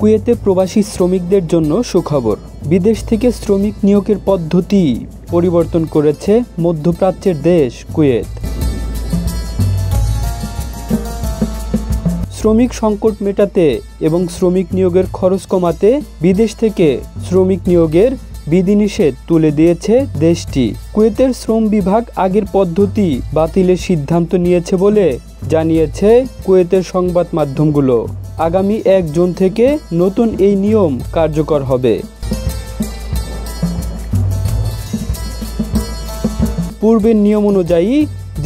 কুয়েতে প্রবাসী শ্রমিকদের জন্য সুখবর। বিদেশ থেকে শ্রমিক নিয়োগের পদ্ধতি পরিবর্তন করেছে মধ্যপ্রাচ্যের দেশ কুয়েত। শ্রমিক সংকট মেটাতে এবং শ্রমিক নিয়োগের খরচ কমাতে বিদেশ থেকে শ্রমিক নিয়োগের বিধিনিষেধ তুলে দিয়েছে দেশটি। কুয়েতের শ্রম বিভাগ আগের পদ্ধতি বাতিলের সিদ্ধান্ত নিয়েছে বলে জানিয়েছে কুয়েতের সংবাদ মাধ্যমগুলো। আগামী 1 জুন থেকে নতুন এই নিয়ম কার্যকর হবে। পূর্বের নিয়ম অনুযায়ী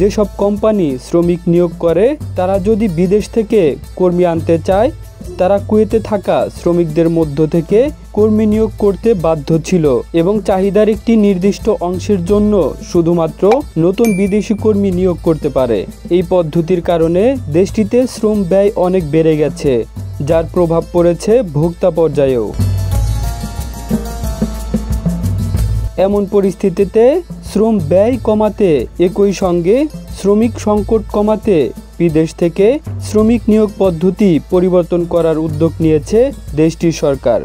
যেসব কোম্পানি শ্রমিক নিয়োগ করে তারা যদি বিদেশ থেকে কর্মী আনতে চায় তারা কুয়েতে থাকা শ্রমিকদের মধ্য থেকে কর্মী নিয়োগ করতে বাধ্য ছিল এবং চাহিদার একটি নির্দিষ্ট অংশের জন্য শুধুমাত্র নতুন বিদেশি কর্মী নিয়োগ করতে পারে। এই পদ্ধতির কারণে দেশটিতে শ্রম ব্যয় অনেক বেড়ে গেছে, যার প্রভাব পড়েছে ভোক্তা পর্যায়েও। এমন পরিস্থিতিতে শ্রম ব্যয় কমাতে একই সঙ্গে শ্রমিক সংকট কমাতে বিদেশ থেকে শ্রমিক নিয়োগ পদ্ধতি পরিবর্তন করার উদ্যোগ নিয়েছে দেশটির সরকার।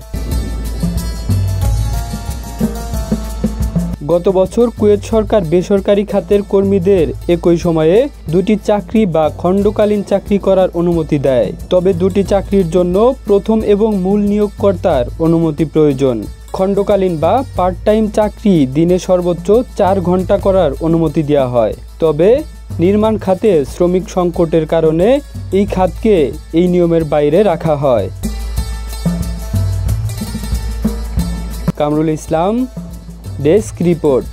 গত বছর কুয়েত সরকার বেসরকারি খাতের কর্মীদের একই সময়ে 2টি চাকরি বা খণ্ডকালীন চাকরি করার অনুমতি দেয়। তবে 2টি চাকরির জন্য প্রথম এবং মূল নিয়োগকর্তার অনুমতি প্রয়োজন। খণ্ডকালীন বা পার্ট টাইম চাকরি দিনে সর্বোচ্চ 4 ঘন্টা করার অনুমতি দেওয়া হয়। তবে নির্মাণ খাতে শ্রমিক সংকটের কারণে এই খাতকে এই নিয়মের বাইরে রাখা হয়। Kamrul Islam, desk report.